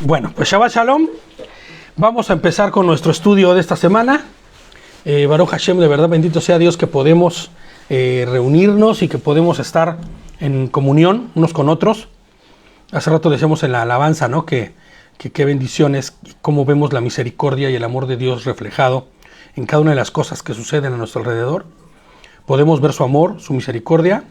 Bueno, pues Shabbat Shalom. Vamos a empezar con nuestro estudio de esta semana. Baruch Hashem, de verdad, bendito sea Dios que podemos reunirnos y que podemos estar en comunión unos con otros. Hace rato decíamos en la alabanza, ¿no? Que qué bendiciones, cómo vemos la misericordia y el amor de Dios reflejado en cada una de las cosas que suceden a nuestro alrededor. Podemos ver su amor, su misericordia,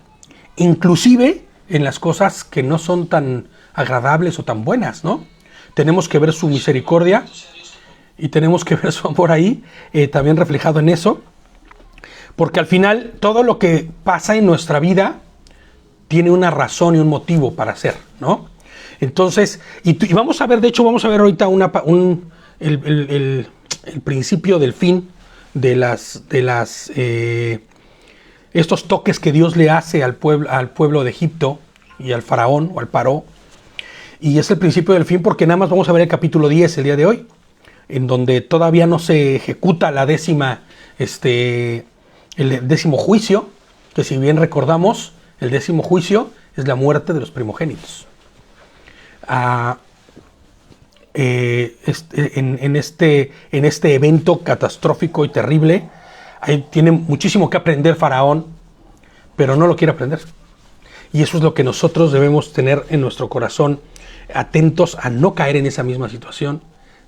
inclusive en las cosas que no son tan agradables o tan buenas, ¿no? Tenemos que ver su misericordia y tenemos que ver su amor ahí, también reflejado en eso, porque al final todo lo que pasa en nuestra vida tiene una razón y un motivo para ser, ¿no? Entonces, y vamos a ver, de hecho vamos a ver ahorita el principio del fin de estos toques que Dios le hace al pueblo de Egipto y al faraón o al paró. Y es el principio del fin porque nada más vamos a ver el capítulo 10 el día de hoy, en donde todavía no se ejecuta el décimo juicio, que si bien recordamos, el décimo juicio es la muerte de los primogénitos. En este evento catastrófico y terrible, tiene muchísimo que aprender Faraón, pero no lo quiere aprender. Y eso es lo que nosotros debemos tener en nuestro corazón, atentos a no caer en esa misma situación,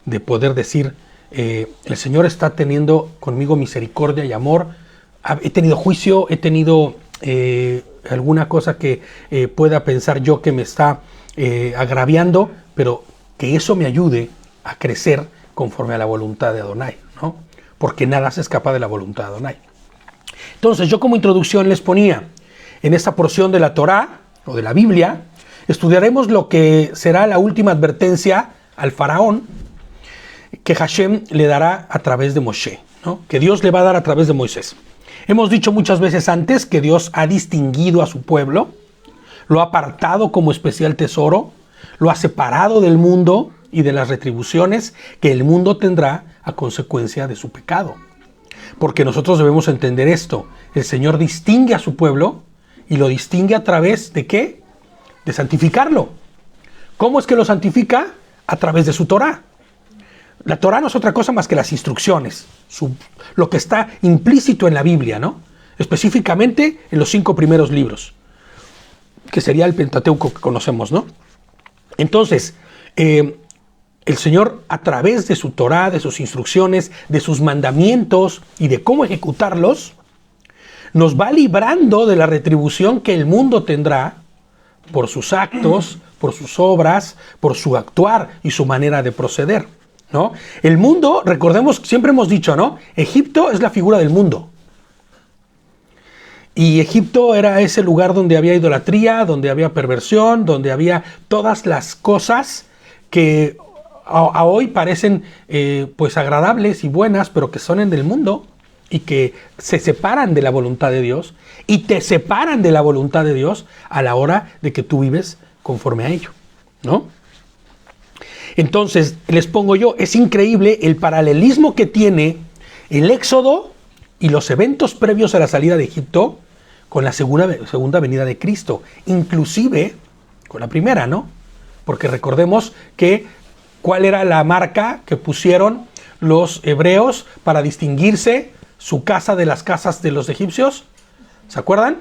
de poder decir, el Señor está teniendo conmigo misericordia y amor, he tenido juicio, he tenido alguna cosa que pueda pensar yo que me está agraviando, pero que eso me ayude a crecer conforme a la voluntad de Adonai, ¿no? Porque nada se escapa de la voluntad de Adonai. Entonces, yo como introducción les ponía, en esta porción de la Torá, o de la Biblia, estudiaremos lo que será la última advertencia al faraón que Hashem le dará a través de Moshe, ¿no? Que Dios le va a dar a través de Moisés. Hemos dicho muchas veces antes que Dios ha distinguido a su pueblo, lo ha apartado como especial tesoro, lo ha separado del mundo y de las retribuciones que el mundo tendrá a consecuencia de su pecado. Porque nosotros debemos entender esto, el Señor distingue a su pueblo y lo distingue a través de ¿qué? De santificarlo. ¿Cómo es que lo santifica? A través de su Torá. La Torá no es otra cosa más que las instrucciones, lo que está implícito en la Biblia, ¿no? Específicamente en los 5 primeros libros, que sería el Pentateuco que conocemos, ¿no? Entonces, el Señor, a través de su Torá, de sus instrucciones, de sus mandamientos y de cómo ejecutarlos, nos va librando de la retribución que el mundo tendrá por sus actos, por sus obras, por su actuar y su manera de proceder, ¿no? El mundo, recordemos, siempre hemos dicho, ¿no? Egipto es la figura del mundo. Y Egipto era ese lugar donde había idolatría, donde había perversión, donde había todas las cosas que a hoy parecen pues agradables y buenas, pero que son en del mundo y que se separan de la voluntad de Dios y te separan de la voluntad de Dios a la hora de que tú vives conforme a ello, ¿no? Entonces, les pongo yo, es increíble el paralelismo que tiene el Éxodo y los eventos previos a la salida de Egipto con la segunda venida de Cristo, inclusive con la primera, ¿no? Porque recordemos que ¿cuál era la marca que pusieron los hebreos para distinguirse su casa de las casas de los egipcios? ¿Se acuerdan?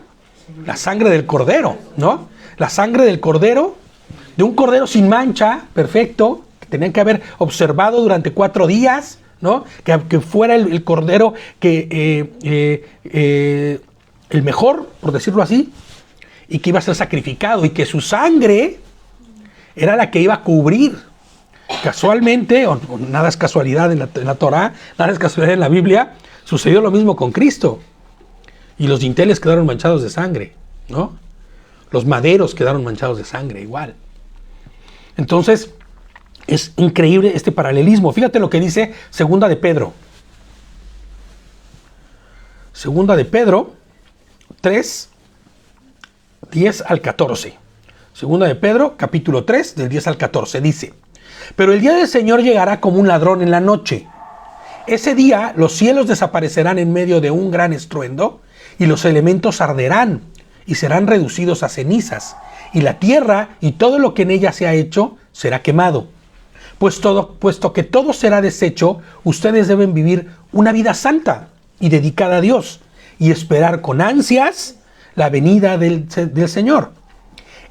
La sangre del cordero, ¿no? La sangre del cordero, de un cordero sin mancha, perfecto, que tenían que haber observado durante 4 días, ¿no? Que fuera el cordero el mejor, por decirlo así, y que iba a ser sacrificado, y que su sangre era la que iba a cubrir. Casualmente, o nada es casualidad en la Torá, nada es casualidad en la Biblia, sucedió lo mismo con Cristo. Y los dinteles quedaron manchados de sangre, ¿no? Los maderos quedaron manchados de sangre, igual. Entonces, es increíble este paralelismo. Fíjate lo que dice Segunda de Pedro. Segunda de Pedro 3, 10 al 14. Segunda de Pedro, capítulo 3, del 10 al 14, dice: pero el día del Señor llegará como un ladrón en la noche. Ese día los cielos desaparecerán en medio de un gran estruendo y los elementos arderán y serán reducidos a cenizas y la tierra y todo lo que en ella se ha hecho será quemado. Puesto que todo será deshecho, ustedes deben vivir una vida santa y dedicada a Dios y esperar con ansias la venida del Señor.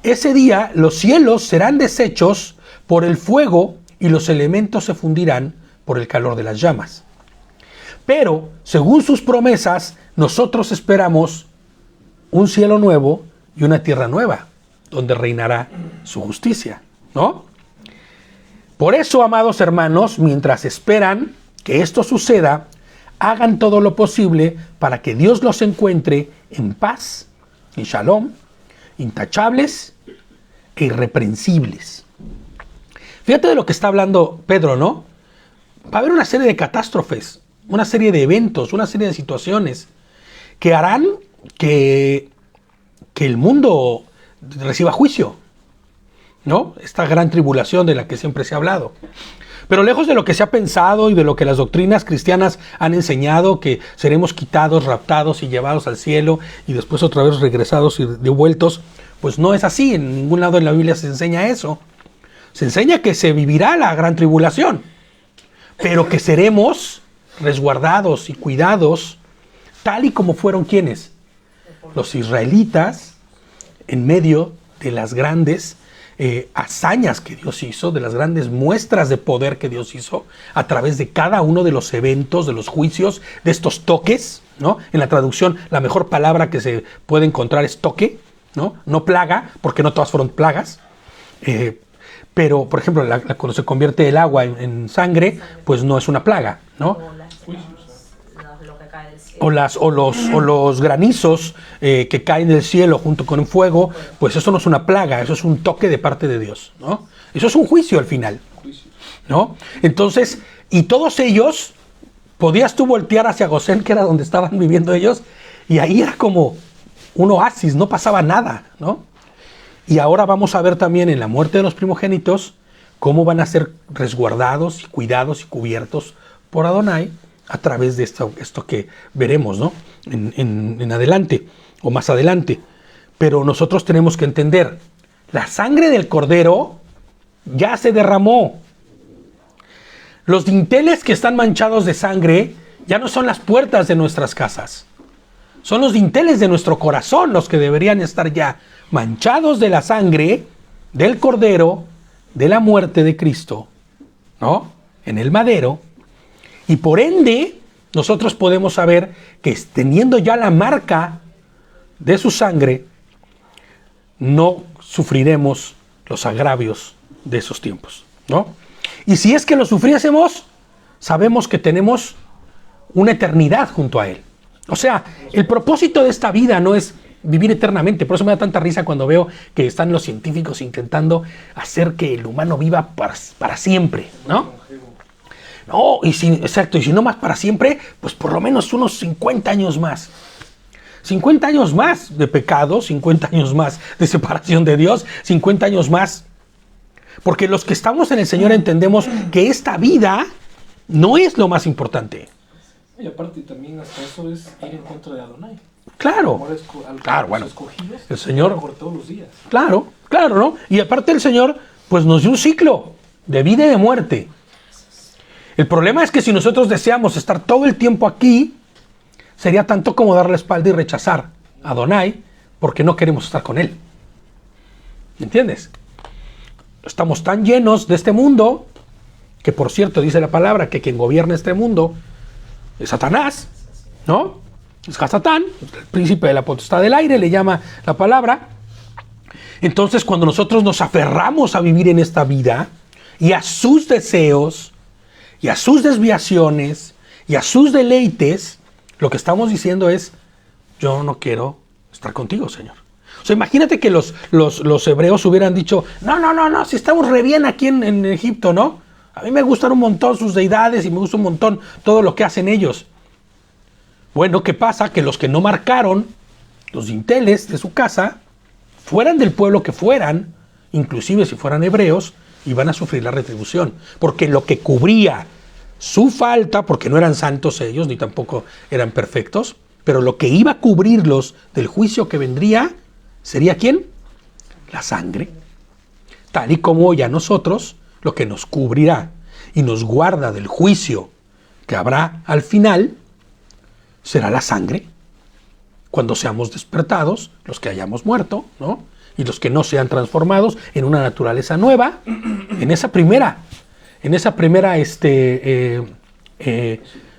Ese día los cielos serán deshechos por el fuego y los elementos se fundirán por el calor de las llamas. Pero, según sus promesas, nosotros esperamos un cielo nuevo y una tierra nueva, donde reinará su justicia, ¿no? Por eso, amados hermanos, mientras esperan que esto suceda, hagan todo lo posible para que Dios los encuentre en paz, en shalom, intachables e irreprensibles. Fíjate de lo que está hablando Pedro, ¿no? Va a haber una serie de catástrofes, una serie de eventos, una serie de situaciones que harán que el mundo reciba juicio, ¿no? Esta gran tribulación de la que siempre se ha hablado. Pero lejos de lo que se ha pensado y de lo que las doctrinas cristianas han enseñado, que seremos quitados, raptados y llevados al cielo y después otra vez regresados y devueltos, pues no es así. En ningún lado en la Biblia se enseña eso. Se enseña que se vivirá la gran tribulación, pero que seremos resguardados y cuidados tal y como fueron quienes, los israelitas, en medio de las grandes hazañas que Dios hizo, de las grandes muestras de poder que Dios hizo a través de cada uno de los eventos, de los juicios, de estos toques, ¿no? En la traducción, la mejor palabra que se puede encontrar es toque, ¿no? No plaga, porque no todas fueron plagas. Pero, por ejemplo, cuando se convierte el agua en sangre, pues no es una plaga, ¿no? O los granizos que caen del cielo junto con el fuego, pues eso no es una plaga, eso es un toque de parte de Dios, ¿no? Eso es un juicio al final, ¿no? Entonces, y todos ellos, podías tú voltear hacia Gosén, que era donde estaban viviendo ellos, y ahí era como un oasis, no pasaba nada, ¿no? Y ahora vamos a ver también en la muerte de los primogénitos cómo van a ser resguardados y cuidados y cubiertos por Adonai a través de esto que veremos, ¿no? En adelante o más adelante. Pero nosotros tenemos que entender, la sangre del cordero ya se derramó. Los dinteles que están manchados de sangre ya no son las puertas de nuestras casas. Son los dinteles de nuestro corazón los que deberían estar ya manchados de la sangre del cordero, de la muerte de Cristo, ¿no? En el madero. Y por ende, nosotros podemos saber que teniendo ya la marca de su sangre, no sufriremos los agravios de esos tiempos, ¿no? Y si es que lo sufriésemos, sabemos que tenemos una eternidad junto a Él. O sea, el propósito de esta vida no es vivir eternamente. Por eso me da tanta risa cuando veo que están los científicos intentando hacer que el humano viva para siempre, ¿no? No, exacto, y si no más para siempre, pues por lo menos unos 50 años más. 50 años más de pecado, 50 años más de separación de Dios, 50 años más. Porque los que estamos en el Señor entendemos que esta vida no es lo más importante. Y aparte también hasta eso es ir en contra de Adonai. Claro, claro, bueno, el Señor, por todos los días. Claro, ¿no? Y aparte el Señor, pues nos dio un ciclo de vida y de muerte. El problema es que si nosotros deseamos estar todo el tiempo aquí, sería tanto como dar la espalda y rechazar a Adonai, porque no queremos estar con Él. ¿Me entiendes? Estamos tan llenos de este mundo, que por cierto dice la palabra que quien gobierna este mundo es Satanás, ¿no? Es Hasatán, el príncipe de la potestad del aire, le llama la palabra. Entonces, cuando nosotros nos aferramos a vivir en esta vida y a sus deseos y a sus desviaciones y a sus deleites, lo que estamos diciendo es, yo no quiero estar contigo, Señor. O sea, imagínate que los hebreos hubieran dicho, no, si estamos re bien aquí en Egipto, ¿no? A mí me gustan un montón sus deidades y me gusta un montón todo lo que hacen ellos. Bueno, ¿qué pasa? Que los que no marcaron los dinteles de su casa, fueran del pueblo que fueran, inclusive si fueran hebreos, iban a sufrir la retribución. Porque lo que cubría su falta, porque no eran santos ellos, ni tampoco eran perfectos, pero lo que iba a cubrirlos del juicio que vendría, ¿sería quién? La sangre. Tal y como ya nosotros lo que nos cubrirá y nos guarda del juicio que habrá al final, será la sangre. Cuando seamos despertados, los que hayamos muerto, ¿no? Y los que no sean transformados en una naturaleza nueva, en esa primera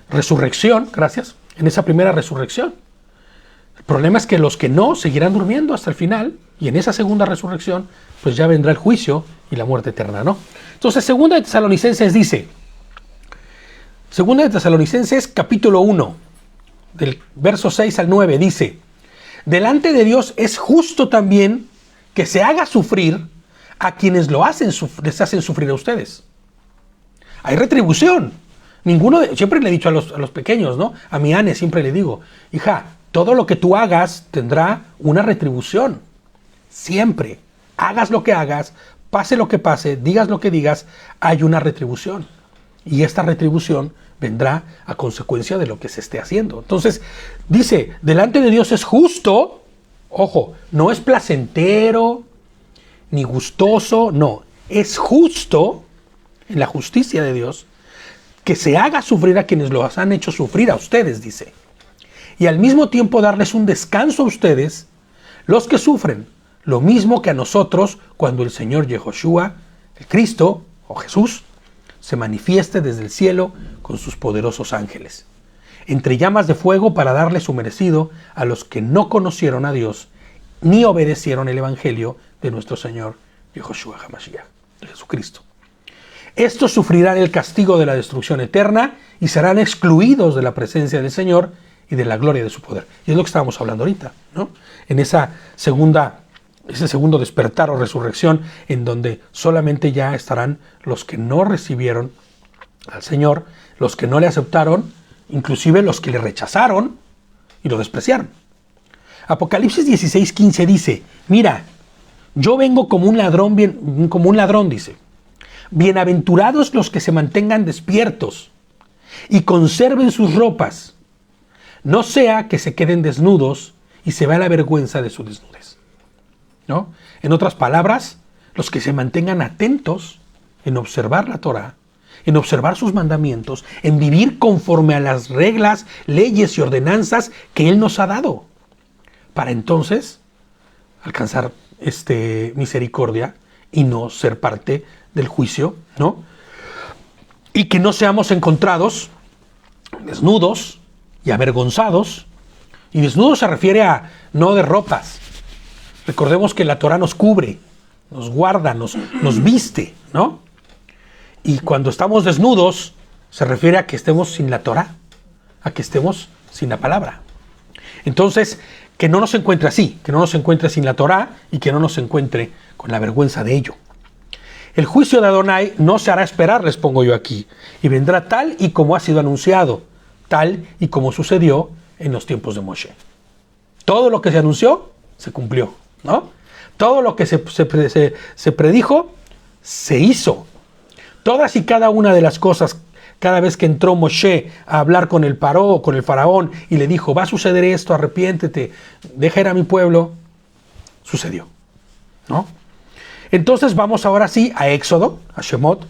resurrección, gracias, en esa primera resurrección. El problema es que los que no seguirán durmiendo hasta el final, y en esa segunda resurrección, pues ya vendrá el juicio y la muerte eterna, ¿no? Entonces, Segunda de Tesalonicenses dice, Segunda de Tesalonicenses capítulo 1, del verso 6 al 9, dice, delante de Dios es justo también que se haga sufrir a quienes les hacen sufrir a ustedes. Hay retribución. Siempre le he dicho a los pequeños, ¿no? A mi Anne siempre le digo, hija, todo lo que tú hagas tendrá una retribución. Siempre. Hagas lo que hagas, pase lo que pase, digas lo que digas, hay una retribución. Y esta retribución vendrá a consecuencia de lo que se esté haciendo. Entonces, dice, delante de Dios es justo, ojo, no es placentero, ni gustoso, no, es justo, en la justicia de Dios, que se haga sufrir a quienes los han hecho sufrir a ustedes, dice. Y al mismo tiempo darles un descanso a ustedes, los que sufren, lo mismo que a nosotros cuando el Señor Yehoshua, el Cristo, o Jesús, se manifieste desde el cielo con sus poderosos ángeles, entre llamas de fuego para darle su merecido a los que no conocieron a Dios, ni obedecieron el Evangelio de nuestro Señor Yehoshua HaMashiach, de Jesucristo. Estos sufrirán el castigo de la destrucción eterna y serán excluidos de la presencia del Señor y de la gloria de su poder. Y es lo que estábamos hablando ahorita, ¿no? En ese segundo despertar o resurrección, en donde solamente ya estarán los que no recibieron al Señor, los que no le aceptaron, inclusive los que le rechazaron y lo despreciaron. Apocalipsis 16:15 dice, mira, yo vengo como un ladrón, dice. Bienaventurados los que se mantengan despiertos y conserven sus ropas, no sea que se queden desnudos y se vea la vergüenza de su desnudez, ¿no? En otras palabras, los que se mantengan atentos en observar la Torá, en observar sus mandamientos, en vivir conforme a las reglas, leyes y ordenanzas que Él nos ha dado, para entonces alcanzar misericordia y no ser parte del juicio, ¿no? Y que no seamos encontrados desnudos y avergonzados. Y desnudos se refiere a no de ropas. Recordemos que la Torá nos cubre, nos guarda, nos viste, ¿no? Y cuando estamos desnudos, se refiere a que estemos sin la Torá, a que estemos sin la palabra. Entonces, que no nos encuentre así, que no nos encuentre sin la Torá y que no nos encuentre con la vergüenza de ello. El juicio de Adonai no se hará esperar, les pongo yo aquí, y vendrá tal y como ha sido anunciado, tal y como sucedió en los tiempos de Moshe. Todo lo que se anunció, se cumplió, ¿no? Todo lo que se predijo, se hizo. Todas y cada una de las cosas, cada vez que entró Moshe a hablar con el Paró, con el faraón, y le dijo, va a suceder esto, arrepiéntete, deja ir a mi pueblo, sucedió, ¿no? Entonces vamos ahora sí a Éxodo, a Shemot,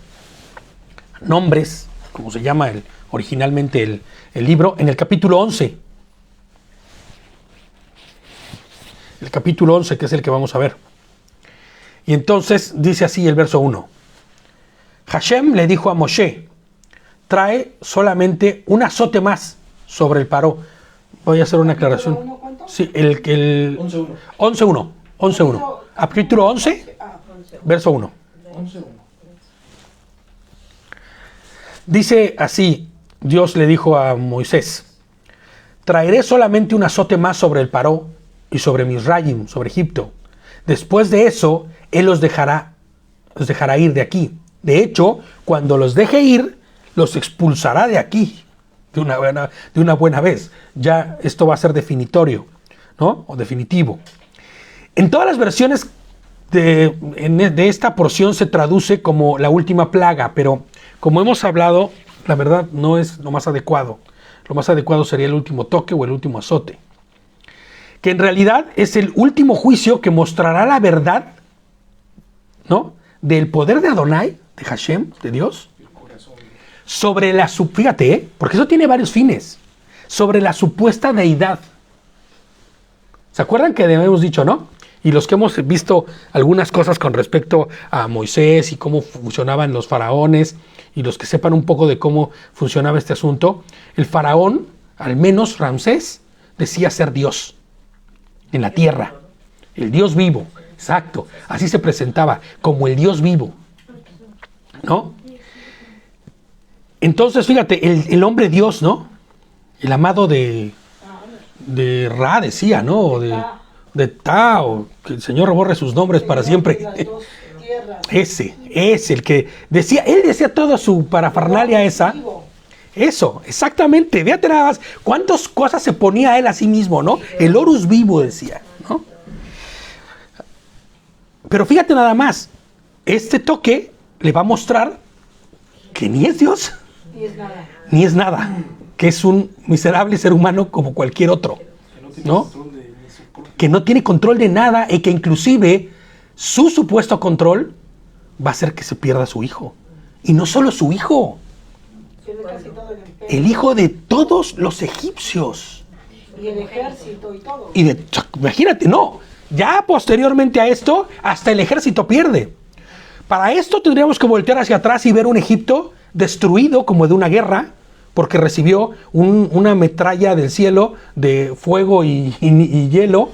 nombres, como se llama originalmente el libro, en el capítulo 11. El capítulo 11, que es el que vamos a ver. Y entonces dice así el verso 1. Hashem le dijo a Moshe, trae solamente un azote más sobre el Paró. Voy a hacer una aclaración. Sí, el 11.1. 11.1. Capítulo 11, verso 1. 11:1. Dice así, Dios le dijo a Moisés, traeré solamente un azote más sobre el Paró y sobre Misraim, sobre Egipto. Después de eso, Él los dejará ir de aquí. De hecho, cuando los deje ir, los expulsará de aquí de una buena vez. Ya esto va a ser definitorio, ¿no? O definitivo. En todas las versiones de esta porción se traduce como la última plaga, pero como hemos hablado, la verdad no es lo más adecuado. Lo más adecuado sería el último toque o el último azote. Que en realidad es el último juicio que mostrará la verdad, ¿no?, del poder de Adonai, de Hashem, de Dios, El corazón. sobre la, fíjate, porque eso tiene varios fines, sobre la supuesta deidad. ¿Se acuerdan que hemos dicho, no? Y los que hemos visto algunas cosas con respecto a Moisés y cómo funcionaban los faraones, y los que sepan un poco de cómo funcionaba este asunto, el faraón, al menos Ramsés, decía ser Dios en la tierra, el Dios vivo, exacto, así se presentaba, como el Dios vivo, ¿no? Entonces, fíjate, el hombre Dios, ¿no? El amado de Ra, decía, ¿no? O de Ta, o que el Señor borre sus nombres para siempre. Ese, el que decía, él decía toda su parafernalia esa. Eso, exactamente. Fíjate nada más cuántas cosas se ponía él a sí mismo, ¿no? El Horus vivo decía, ¿no? Pero fíjate nada más, este toque le va a mostrar que ni es Dios, ni es nada, que es un miserable ser humano como cualquier otro, ¿no? Que no tiene control de nada y que inclusive su supuesto control va a hacer que se pierda su hijo. Y no solo su hijo, el hijo de todos los egipcios. Y el ejército y todo. Imagínate, no. Ya posteriormente a esto, hasta el ejército pierde. Para esto tendríamos que voltear hacia atrás y ver un Egipto destruido como de una guerra, porque recibió una metralla del cielo de fuego y hielo.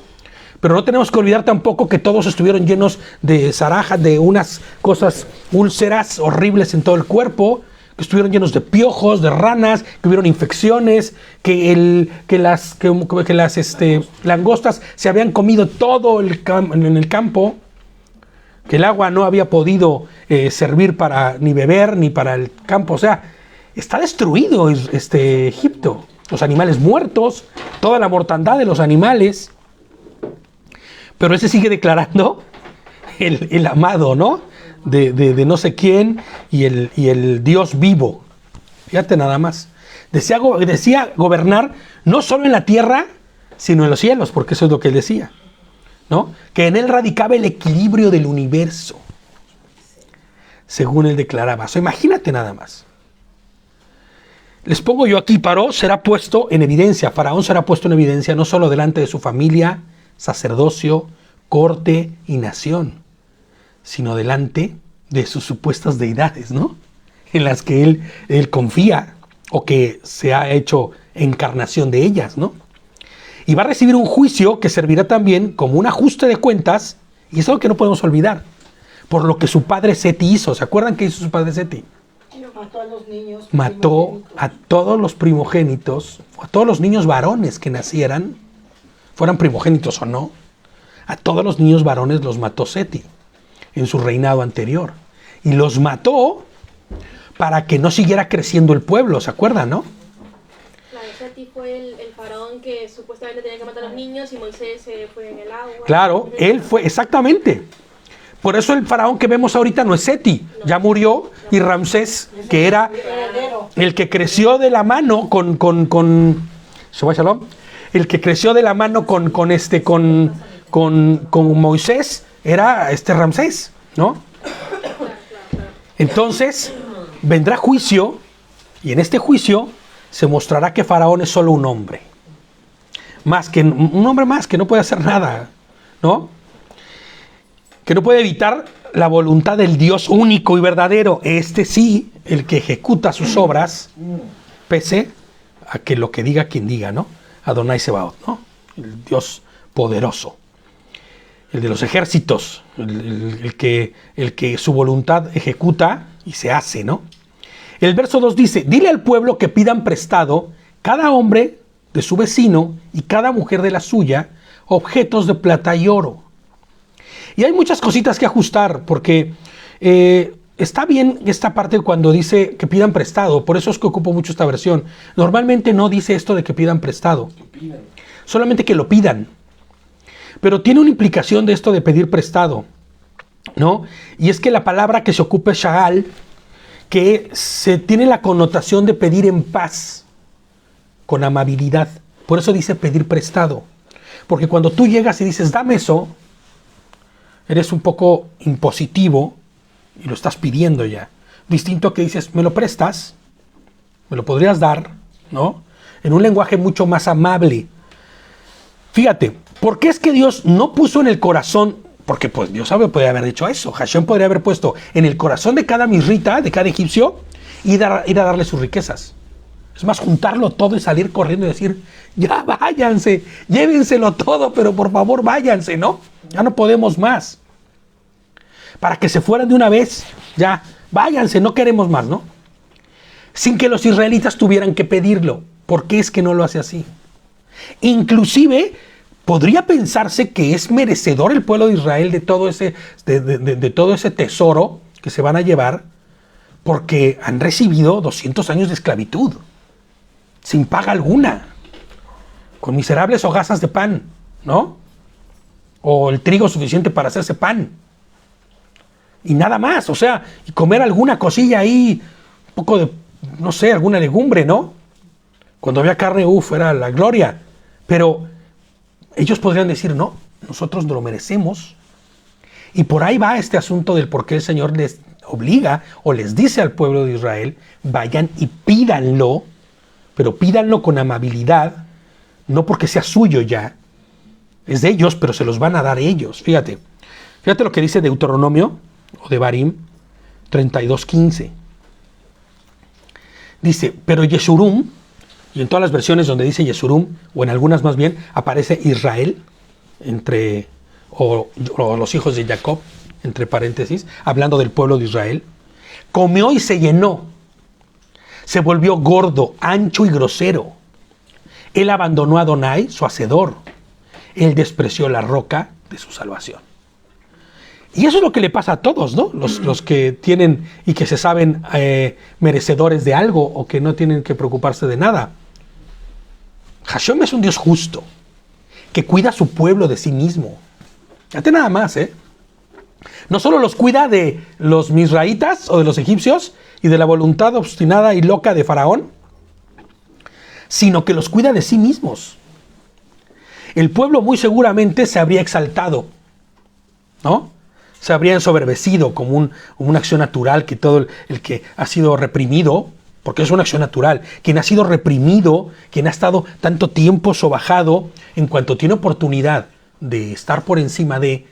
Pero no tenemos que olvidar tampoco que todos estuvieron llenos de zarajas, de unas cosas, úlceras horribles en todo el cuerpo, que estuvieron llenos de piojos, de ranas, que hubieron infecciones, que las langostas se habían comido todo en el campo, que el agua no había podido servir para ni beber ni para el campo. O sea, está destruido Egipto. Los animales muertos, toda la mortandad de los animales. Pero ese sigue declarando el amado, ¿no? De no sé quién y el Dios vivo. Fíjate nada más. Decía gobernar no solo en la tierra, sino en los cielos, porque eso es lo que él decía, ¿no? Que en él radicaba el equilibrio del universo, según él declaraba. O sea, imagínate nada más. Les pongo yo aquí, Faraón será puesto en evidencia no solo delante de su familia, sacerdocio, corte y nación, sino delante de sus supuestas deidades, ¿no? En las que él confía o que se ha hecho encarnación de ellas, ¿no? Y va a recibir un juicio que servirá también como un ajuste de cuentas, y eso es lo que no podemos olvidar, por lo que su padre Seti hizo. ¿Se acuerdan qué hizo su padre Seti? Mató a los niños. Mató a todos los primogénitos, a todos los niños varones que nacieran, fueran primogénitos o no. A todos los niños varones los mató Seti en su reinado anterior. Y los mató para que no siguiera creciendo el pueblo, ¿se acuerdan, no? Claro, Seti fue el faraón que supuestamente tenía que matar a los niños y Moisés fue en el agua. Claro, él fue, exactamente. Por eso el faraón que vemos ahorita no es Seti, ya murió, y Ramsés, que era el que creció de la mano con Shabbat Shalom, el que creció de la mano con Moisés, era Ramsés, ¿no? Entonces, vendrá juicio, y en este juicio se mostrará que Faraón es solo un hombre. Un hombre más que no puede hacer nada, ¿no? Que no puede evitar la voluntad del Dios único y verdadero. Este sí, el que ejecuta sus obras, pese a que lo que diga quien diga, ¿no? Adonai Sebaot, ¿no? El Dios poderoso. El de los ejércitos, el que su voluntad ejecuta y se hace, ¿no? El verso 2 dice, dile al pueblo que pidan prestado cada hombre de su vecino y cada mujer de la suya objetos de plata y oro. Y hay muchas cositas que ajustar, porque está bien esta parte cuando dice que pidan prestado, por eso es que ocupo mucho esta versión. Normalmente no dice esto de que pidan prestado, solamente que lo pidan. Pero tiene una implicación de esto de pedir prestado, ¿no? Y es que la palabra que se ocupa es sha'al, que se tiene la connotación de pedir en paz, con amabilidad. Por eso dice pedir prestado. Porque cuando tú llegas y dices, dame eso, eres un poco impositivo y lo estás pidiendo ya. distinto a que dices, ¿me lo prestas? ¿Me lo podrías dar? ¿No? En un lenguaje mucho más amable. Fíjate, ¿por qué es que Dios no puso en el corazón? Porque pues Dios podría haber dicho eso. Hashem podría haber puesto en el corazón de cada misrita, de cada egipcio, ir a darle sus riquezas. Es más, juntarlo todo y salir corriendo y decir, ya váyanse, llévenselo todo, pero por favor váyanse, ¿no? Ya no podemos más. Para que se fueran de una vez, ya, váyanse, no queremos más, ¿no? Sin que los israelitas tuvieran que pedirlo. ¿Por qué es que no lo hace así? Inclusive, podría pensarse que es merecedor el pueblo de Israel de todo ese tesoro que se van a llevar, porque han recibido 200 años de esclavitud, sin paga alguna, con miserables hogazas de pan, ¿no? O el trigo suficiente para hacerse pan. Y nada más, o sea, y comer alguna cosilla ahí, un poco de, no sé, alguna legumbre, ¿no? Cuando había carne, era la gloria. Pero ellos podrían decir, no, nosotros no lo merecemos. Y por ahí va este asunto del por qué el Señor les obliga o les dice al pueblo de Israel, vayan y pídanlo, pero pídanlo con amabilidad, no porque sea suyo ya, es de ellos, pero se los van a dar ellos. Fíjate lo que dice Deuteronomio, o de Barim, 32:15. Dice, pero Yeshurum, y en todas las versiones donde dice Yeshurum, o en algunas más bien, aparece Israel, o los hijos de Jacob, entre paréntesis, hablando del pueblo de Israel, comió y se llenó, se volvió gordo, ancho y grosero. Él abandonó a Adonai, su hacedor. Él despreció la roca de su salvación. Y eso es lo que le pasa a todos, ¿no? Los que tienen y que se saben merecedores de algo o que no tienen que preocuparse de nada. Hashem es un Dios justo, que cuida a su pueblo de sí mismo. Fíjate nada más, ¿eh? No solo los cuida de los misraitas o de los egipcios y de la voluntad obstinada y loca de Faraón, sino que los cuida de sí mismos. El pueblo muy seguramente se habría exaltado, ¿no? Se habría ensoberbecido como una acción natural que todo el que ha sido reprimido, porque es una acción natural, quien ha sido reprimido, quien ha estado tanto tiempo sobajado, en cuanto tiene oportunidad de estar por encima de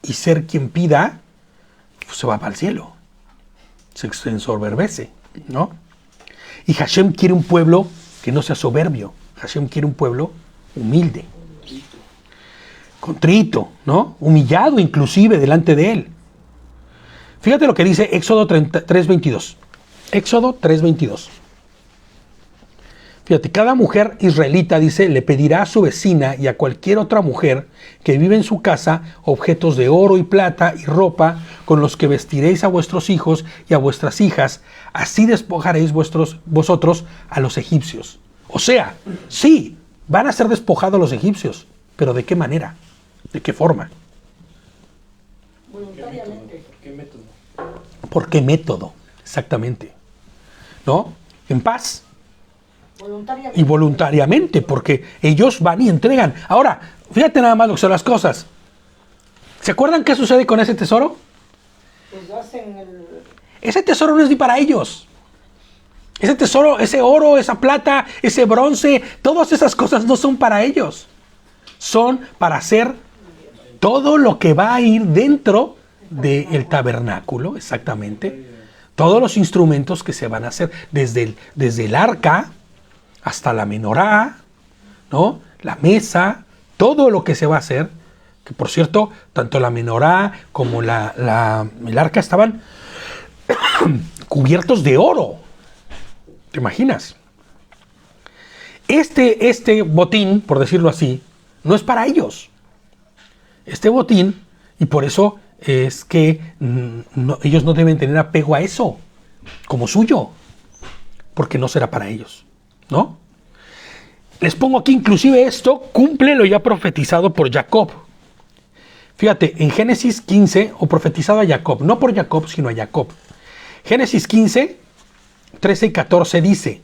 y ser quien pida, pues se va para el cielo, se ensoberbece, ¿no? Y Hashem quiere un pueblo que no sea soberbio. Hashem quiere un pueblo humilde, contrito, ¿no? Humillado inclusive delante de él. Fíjate lo que dice Éxodo 3:22. Éxodo 3:22. Fíjate, cada mujer israelita, dice, le pedirá a su vecina y a cualquier otra mujer que vive en su casa objetos de oro y plata y ropa con los que vestiréis a vuestros hijos y a vuestras hijas, así despojaréis vosotros a los egipcios. O sea, sí, van a ser despojados los egipcios, pero ¿de qué manera? ¿De qué forma? Voluntariamente. ¿Por qué método? ¿Por qué método? Exactamente. ¿No? En paz. Voluntariamente. Y voluntariamente, porque ellos van y entregan. Ahora, fíjate nada más lo que son las cosas. ¿Se acuerdan qué sucede con ese tesoro? Pues hacen el... Ese tesoro no es ni para ellos. Ese tesoro, ese oro, esa plata, ese bronce, todas esas cosas no son para ellos. Son para hacer todo lo que va a ir dentro del tabernáculo, exactamente. Todos los instrumentos que se van a hacer, desde el arca hasta la menorá, ¿no? La mesa, todo lo que se va a hacer, que por cierto, tanto la menorá como el arca estaban cubiertos de oro. ¿Te imaginas? Este botín, por decirlo así, no es para ellos. Este botín, y por eso es que ellos no deben tener apego a eso como suyo, porque no será para ellos, ¿no? Les pongo aquí, inclusive esto cumple lo ya profetizado por Jacob. Fíjate, en Génesis 15, o profetizado a Jacob, no por Jacob, sino a Jacob. Génesis 15, 13 y 14 dice,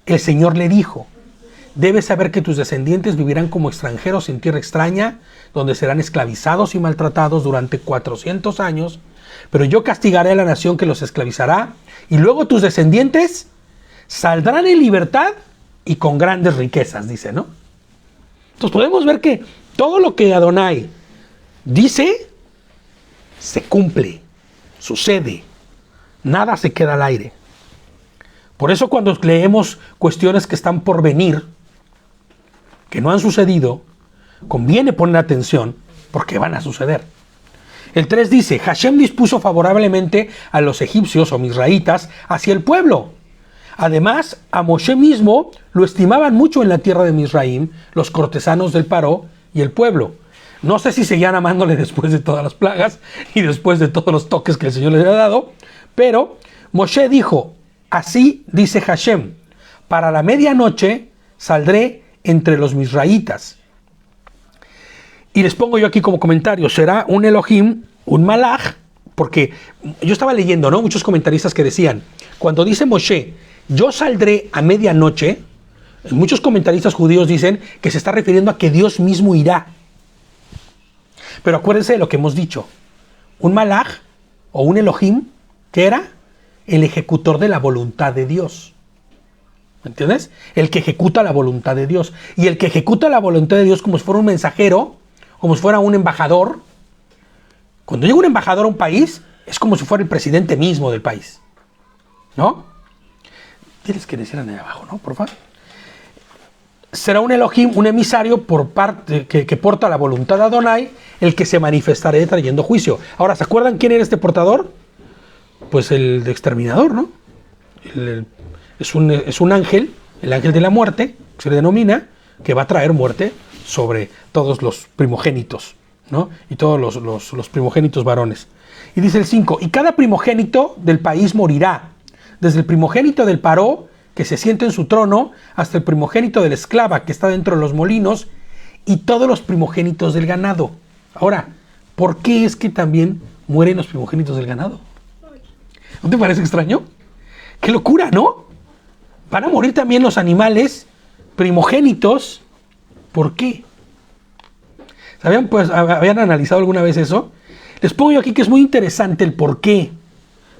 el Señor le dijo, debes saber que tus descendientes vivirán como extranjeros en tierra extraña, donde serán esclavizados y maltratados durante 400 años, pero yo castigaré a la nación que los esclavizará, y luego tus descendientes saldrán en libertad y con grandes riquezas, dice, ¿no? Entonces podemos ver que todo lo que Adonai dice, se cumple, sucede, nada se queda al aire. Por eso cuando leemos cuestiones que están por venir, que no han sucedido, conviene poner atención porque van a suceder. El 3 dice, Hashem dispuso favorablemente a los egipcios o misraítas hacia el pueblo. Además, a Moshe mismo lo estimaban mucho en la tierra de Misraim, los cortesanos del Paró y el pueblo. No sé si seguían amándole después de todas las plagas y después de todos los toques que el Señor les había dado, pero Moshe dijo, así dice Hashem, para la medianoche saldré entre los misraítas. Y les pongo yo aquí como comentario, será un Elohim, un Malach, porque yo estaba leyendo, ¿no? Muchos comentaristas que decían, cuando dice Moshe, yo saldré a medianoche, muchos comentaristas judíos dicen que se está refiriendo a que Dios mismo irá. Pero acuérdense de lo que hemos dicho, un Malach o un Elohim, ¿qué era? El ejecutor de la voluntad de Dios. ¿Me entiendes? El que ejecuta la voluntad de Dios. Y el que ejecuta la voluntad de Dios como si fuera un mensajero, como si fuera un embajador. Cuando llega un embajador a un país, es como si fuera el presidente mismo del país. ¿No? Tienes que decir ahí abajo, ¿no? Por favor. Será un Elohim, un emisario por parte que porta la voluntad de Adonai, el que se manifestará trayendo juicio. Ahora, ¿se acuerdan quién era este portador? Pues el exterminador, ¿no? Es un ángel, el ángel de la muerte, se le denomina, que va a traer muerte sobre todos los primogénitos, ¿no? Y todos los primogénitos varones. Y dice el 5, y cada primogénito del país morirá, desde el primogénito del Paró, que se siente en su trono, hasta el primogénito de la esclava, que está dentro de los molinos, y todos los primogénitos del ganado. Ahora, ¿por qué es que también mueren los primogénitos del ganado? ¿No te parece extraño? ¡Qué locura!, ¿no? Van a morir también los animales primogénitos. ¿Por qué? ¿Habían analizado alguna vez eso? Les pongo yo aquí que es muy interesante el porqué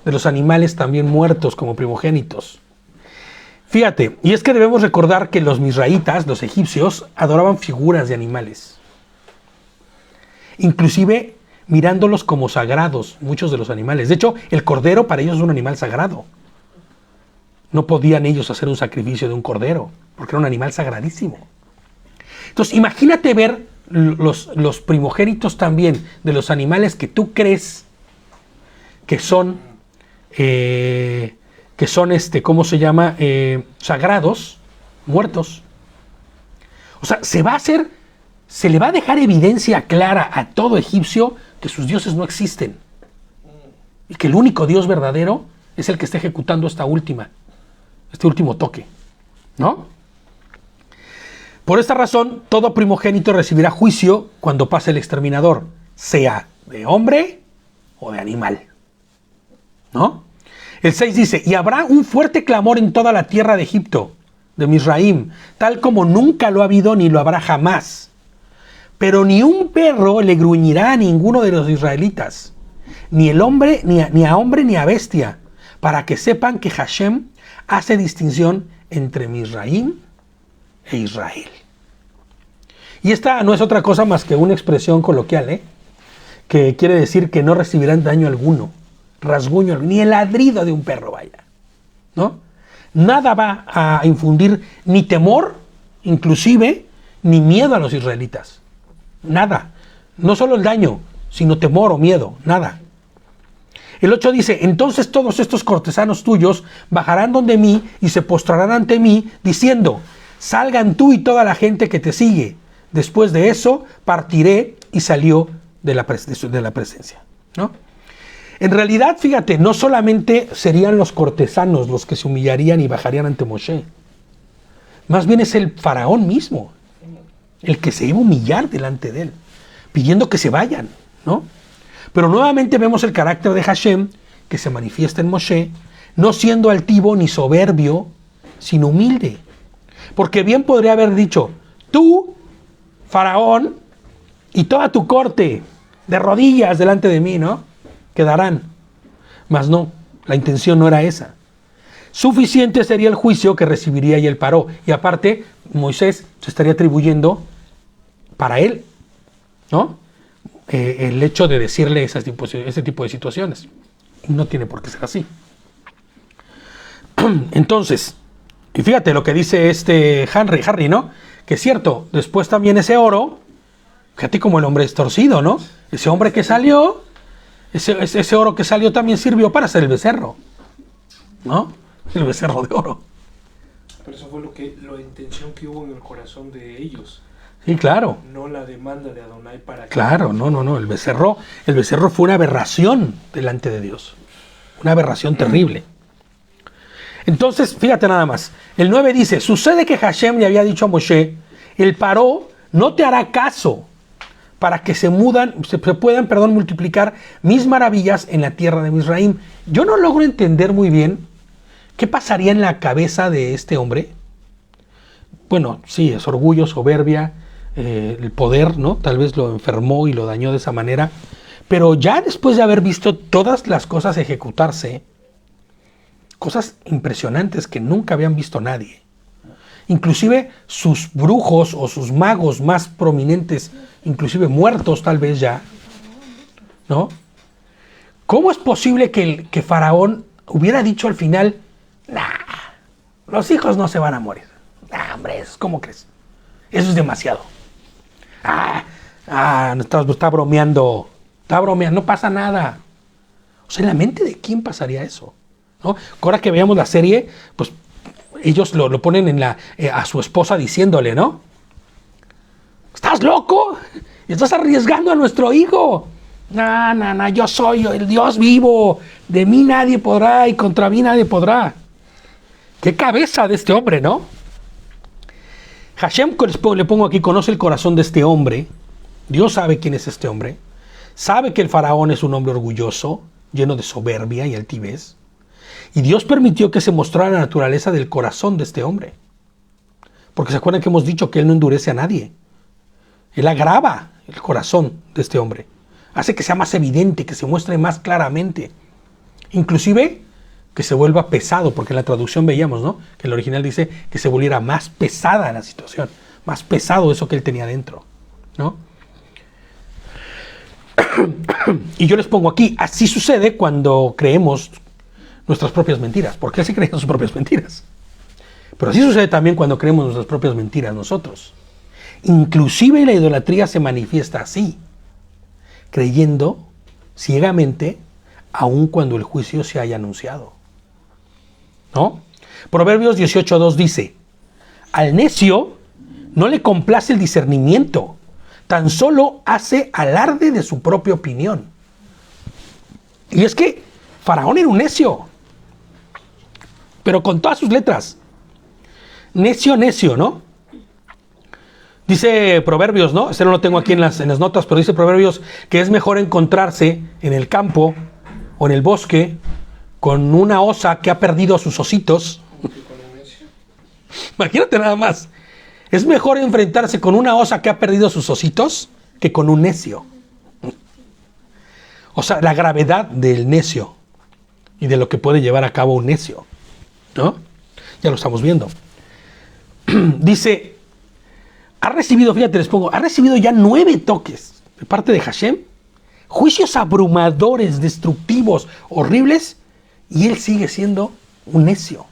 de los animales también muertos como primogénitos. Fíjate, y es que debemos recordar que los misraítas, los egipcios, adoraban figuras de animales. Inclusive mirándolos como sagrados, muchos de los animales. De hecho, el cordero para ellos es un animal sagrado. No podían ellos hacer un sacrificio de un cordero, porque era un animal sagradísimo. Entonces, imagínate ver los primogénitos también de los animales que tú crees que son, ¿cómo se llama? Sagrados, muertos. O sea, se le va a dejar evidencia clara a todo egipcio que sus dioses no existen. Y que el único Dios verdadero es el que está ejecutando este último toque, ¿no? Por esta razón, todo primogénito recibirá juicio cuando pase el exterminador, sea de hombre o de animal, ¿no? El 6 dice, y habrá un fuerte clamor en toda la tierra de Egipto, de Misraim, tal como nunca lo ha habido ni lo habrá jamás. Pero ni un perro le gruñirá a ninguno de los israelitas, ni el hombre, ni a hombre ni a bestia, para que sepan que Hashem hace distinción entre Misraim e Israel. Y esta no es otra cosa más que una expresión coloquial, que quiere decir que no recibirán daño alguno, rasguño, ni el ladrido de un perro, vaya, ¿no? Nada va a infundir ni temor, inclusive, ni miedo a los israelitas. Nada. No solo el daño, sino temor o miedo, nada. El 8 dice, entonces todos estos cortesanos tuyos bajarán donde mí y se postrarán ante mí, diciendo, salgan tú y toda la gente que te sigue. Después de eso, partiré, y salió de la presencia, ¿no? En realidad, fíjate, no solamente serían los cortesanos los que se humillarían y bajarían ante Moshe. Más bien es el faraón mismo, el que se iba a humillar delante de él, pidiendo que se vayan, ¿no? Pero nuevamente vemos el carácter de Hashem que se manifiesta en Moshe, no siendo altivo ni soberbio, sino humilde. Porque bien podría haber dicho, tú, faraón, y toda tu corte, de rodillas delante de mí, ¿no? quedarán. Mas no, la intención no era esa. Suficiente sería el juicio que recibiría y él paró. Y aparte, Moisés se estaría atribuyendo para él, ¿no? El hecho de decirle ese tipo de situaciones. Y no tiene por qué ser así. Entonces, y fíjate lo que dice Harry, ¿no? Que es cierto, después también ese oro, fíjate como el hombre es torcido, ¿no? Ese hombre que salió, ese oro que salió también sirvió para hacer el becerro, ¿no? El becerro de oro. Pero eso fue la intención que hubo en el corazón de ellos. Sí, claro. No la demanda de Adonai para que... Claro, no. El becerro fue una aberración delante de Dios. Una aberración terrible. Entonces, fíjate nada más. El 9 dice, sucede que Hashem le había dicho a Moshe, el paró no te hará caso para que se puedan multiplicar mis maravillas en la tierra de Misraim. Yo no logro entender muy bien qué pasaría en la cabeza de este hombre. Bueno, sí, es orgullo, soberbia, el poder, ¿no? Tal vez lo enfermó y lo dañó de esa manera. Pero ya después de haber visto todas las cosas ejecutarse, cosas impresionantes que nunca habían visto nadie, inclusive sus brujos o sus magos más prominentes, inclusive muertos tal vez ya, ¿no? ¿Cómo es posible que Faraón hubiera dicho al final, nah, los hijos no se van a morir? Nah, hombre, ¿cómo crees? Eso es demasiado. Está bromeando, no pasa nada. O sea, ¿en la mente de quién pasaría eso? ¿No? Ahora que veamos la serie, pues ellos lo ponen a su esposa diciéndole, ¿no? ¿Estás loco? Estás arriesgando a nuestro hijo. No, yo soy el Dios vivo. De mí nadie podrá y contra mí nadie podrá. Qué cabeza de este hombre, ¿no? Hashem, le pongo aquí, conoce el corazón de este hombre. Dios sabe quién es este hombre. Sabe que el faraón es un hombre orgulloso, lleno de soberbia y altivez. Y Dios permitió que se mostrara la naturaleza del corazón de este hombre. Porque se acuerdan que hemos dicho que él no endurece a nadie. Él agrava el corazón de este hombre. Hace que sea más evidente, que se muestre más claramente. Inclusive que se vuelva pesado, porque en la traducción veíamos, ¿no? Que el original dice que se volviera más pesada la situación. Más pesado eso que él tenía dentro, ¿no? Y yo les pongo aquí, así sucede cuando creemos nuestras propias mentiras, porque él sí cree en sus propias mentiras. Pero así sucede también cuando creemos nuestras propias mentiras nosotros. Inclusive la idolatría se manifiesta así, creyendo ciegamente aun cuando el juicio se haya anunciado, ¿no? Proverbios 18:2 dice, al necio no le complace el discernimiento, tan solo hace alarde de su propia opinión. Y es que Faraón era un necio, pero con todas sus letras. Necio, ¿no? Dice Proverbios, ¿no? Este no lo tengo aquí en las notas, pero dice Proverbios que es mejor encontrarse en el campo o en el bosque con una osa que ha perdido a sus ositos. Imagínate nada más. Es mejor enfrentarse con una osa que ha perdido a sus ositos que con un necio. O sea, la gravedad del necio y de lo que puede llevar a cabo un necio, ¿no? Ya lo estamos viendo. Dice, ha recibido ya 9 toques de parte de Hashem, juicios abrumadores, destructivos, horribles, y él sigue siendo un necio.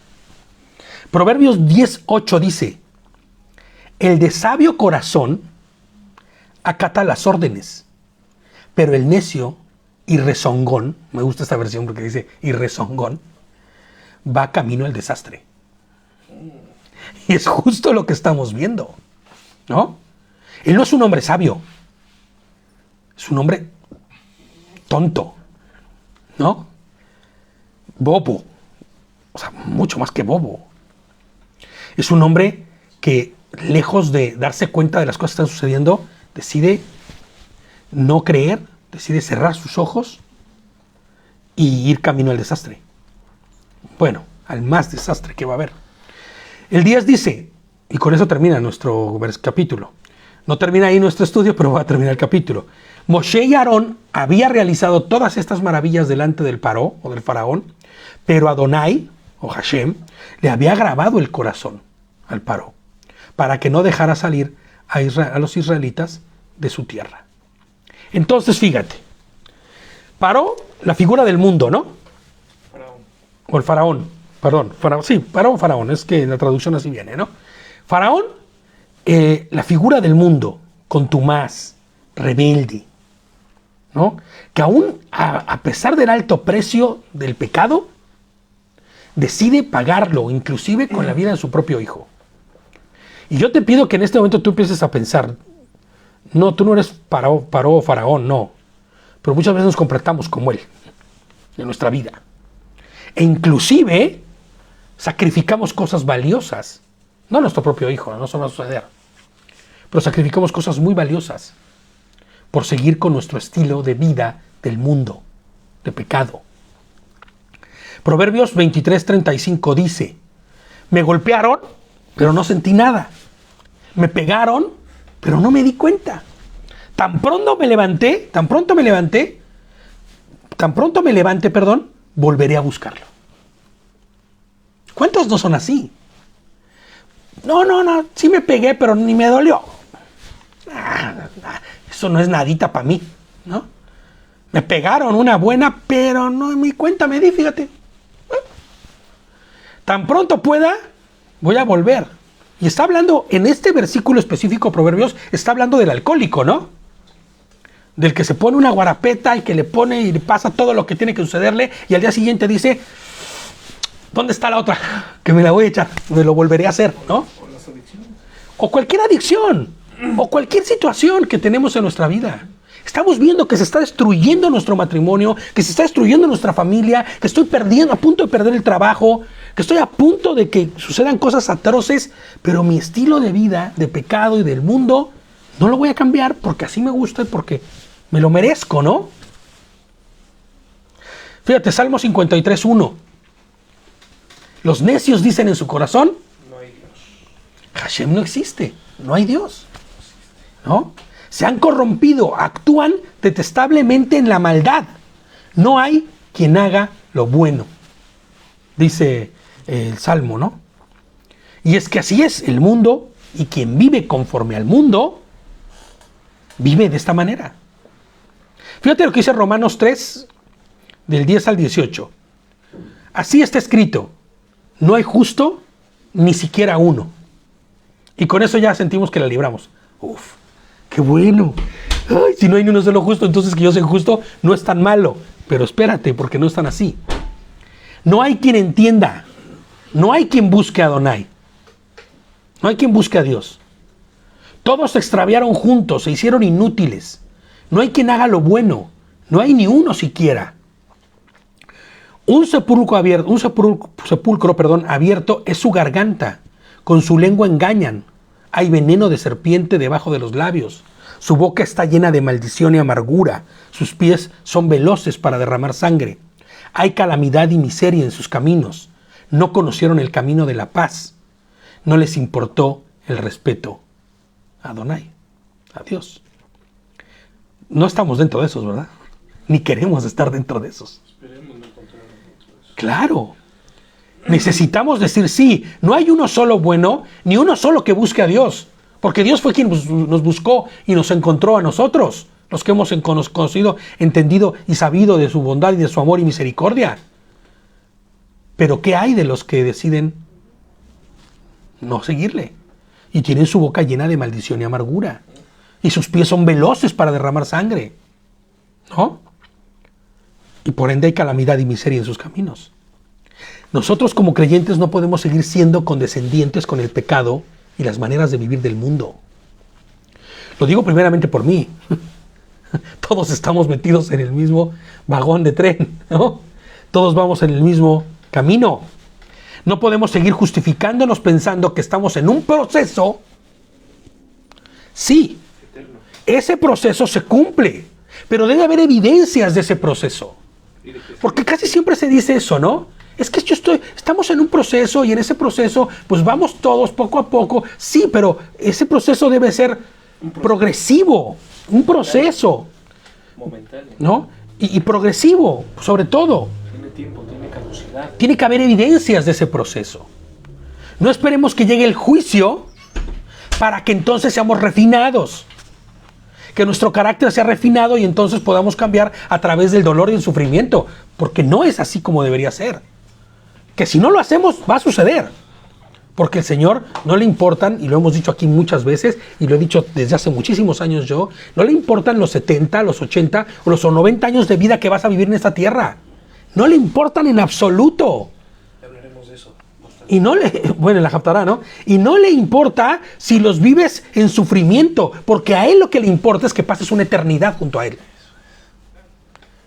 Proverbios 10:8 dice, el de sabio corazón acata las órdenes, pero el necio y rezongón, me gusta esta versión porque dice y rezongón, va camino al desastre. Y es justo lo que estamos viendo, ¿no? Él no es un hombre sabio, es un hombre tonto, ¿no? Bobo, o sea, mucho más que bobo. Es un hombre que, lejos de darse cuenta de las cosas que están sucediendo, decide no creer, decide cerrar sus ojos y ir camino al desastre. Bueno, al más desastre que va a haber. El 10 dice, y con eso termina nuestro capítulo, No termina ahí nuestro estudio, pero va a terminar el capítulo. Moshe y Aarón había realizado todas estas maravillas delante del Paró o del faraón, pero Adonai, o Hashem, le había grabado el corazón al Paró para que no dejara salir a los israelitas de su tierra. Entonces, fíjate, Paró, la figura del mundo, ¿no? Faraón. O el faraón, perdón, sí, Paró o faraón, es que en la traducción así viene, ¿no? Faraón, la figura del mundo, contumaz, rebelde, ¿no? Que aún a pesar del alto precio del pecado, decide pagarlo, inclusive con la vida de su propio hijo. Y yo te pido que en este momento tú empieces a pensar, no, tú no eres Paró o faraón, no, pero muchas veces nos comportamos como él, en nuestra vida. E inclusive sacrificamos cosas valiosas, no a nuestro propio hijo, no eso va a suceder, pero sacrificamos cosas muy valiosas por seguir con nuestro estilo de vida del mundo, de pecado. Proverbios 23:35 dice, me golpearon, pero no sentí nada. Me pegaron, pero no me di cuenta. Tan pronto me levante, volveré a buscarlo. ¿Cuántos no son así? No, sí me pegué, pero ni me dolió. Eso no es nadita para mí, ¿no? Me pegaron una buena, pero no en mi cuenta me di, fíjate. Tan pronto pueda, voy a volver. Y está hablando, en este versículo específico, Proverbios, está hablando del alcohólico, ¿no? Del que se pone una guarapeta y que le pone y le pasa todo lo que tiene que sucederle y al día siguiente dice, ¿dónde está la otra? Que me la voy a echar, me lo volveré a hacer, ¿no? O las adicciones. O cualquier adicción, o cualquier situación que tenemos en nuestra vida. Estamos viendo que se está destruyendo nuestro matrimonio, que se está destruyendo nuestra familia, que estoy a punto de perder el trabajo, que estoy a punto de que sucedan cosas atroces, pero mi estilo de vida, de pecado y del mundo, no lo voy a cambiar porque así me gusta y porque me lo merezco, ¿no? Fíjate, Salmo 53:1. Los necios dicen en su corazón, No hay Dios. Hashem no existe, no hay Dios, ¿no? Se han corrompido, actúan detestablemente en la maldad. No hay quien haga lo bueno, dice el Salmo, ¿no? Y es que así es el mundo, y quien vive conforme al mundo, vive de esta manera. Fíjate lo que dice Romanos 3, del 10 al 18. Así está escrito, no hay justo, ni siquiera uno. Y con eso ya sentimos que la libramos. Uf, qué bueno. Ay, si no hay ni uno solo justo, entonces que yo sea justo no es tan malo. Pero espérate, porque no es tan así. No hay quien entienda. No hay quien busque a Adonai. No hay quien busque a Dios. Todos se extraviaron juntos, se hicieron inútiles. No hay quien haga lo bueno. No hay ni uno siquiera. Un sepulcro abierto es su garganta. Con su lengua engañan. Hay veneno de serpiente debajo de los labios. Su boca está llena de maldición y amargura. Sus pies son veloces para derramar sangre. Hay calamidad y miseria en sus caminos. No conocieron el camino de la paz. No les importó el respeto a Adonai, a Dios. No estamos dentro de esos, ¿verdad? Ni queremos estar dentro de esos. Esperemos no encontrarnos dentro de eso. Claro. Necesitamos decir sí. No hay uno solo bueno, ni uno solo que busque a Dios. Porque Dios fue quien nos buscó y nos encontró a nosotros, los que hemos conocido, entendido y sabido de su bondad y de su amor y misericordia. Pero ¿qué hay de los que deciden no seguirle? Y tienen su boca llena de maldición y amargura. Y sus pies son veloces para derramar sangre, ¿no? Y por ende hay calamidad y miseria en sus caminos. Nosotros como creyentes no podemos seguir siendo condescendientes con el pecado y las maneras de vivir del mundo. Lo digo primeramente por mí. Todos estamos metidos en el mismo vagón de tren, ¿no? Todos vamos en el mismo camino. No podemos seguir justificándonos pensando que estamos en un proceso. Sí, Eterno. ese proceso se cumple, pero debe haber evidencias de ese proceso. Y de que Porque casi siempre se dice eso, ¿no? Es que estamos en un proceso y en ese proceso pues vamos todos poco a poco. Sí, pero ese proceso debe ser progresivo, un proceso, Momentáneo. ¿no? Y progresivo, sobre todo. Tiene tiempo, tiene caducidad. Tiene que haber evidencias de ese proceso. No esperemos que llegue el juicio para que entonces seamos refinados. Que nuestro carácter sea refinado y entonces podamos cambiar a través del dolor y el sufrimiento. Porque no es así como debería ser. Que si no lo hacemos, va a suceder. Porque al Señor no le importan, y lo hemos dicho aquí muchas veces, y lo he dicho desde hace muchísimos años yo, no le importan los 70, los 80 o los 90 años de vida que vas a vivir en esta tierra. No le importan en absoluto. Hablaremos de eso. Y no le, bueno, en la Haftará, ¿no? Y no le importa si los vives en sufrimiento, porque a Él lo que le importa es que pases una eternidad junto a Él.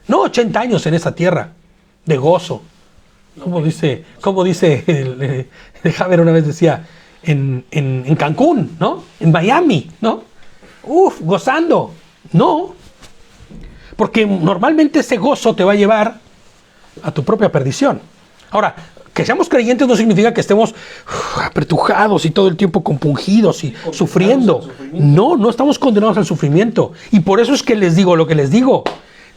No 80 años en esta tierra, de gozo. Como dice Javier una vez decía, en Cancún, ¿no? En Miami, ¿no? Gozando. No. Porque normalmente ese gozo te va a llevar a tu propia perdición. Ahora, que seamos creyentes no significa que estemos apretujados y todo el tiempo compungidos y sufriendo. No estamos condenados al sufrimiento. Y por eso es que les digo lo que les digo.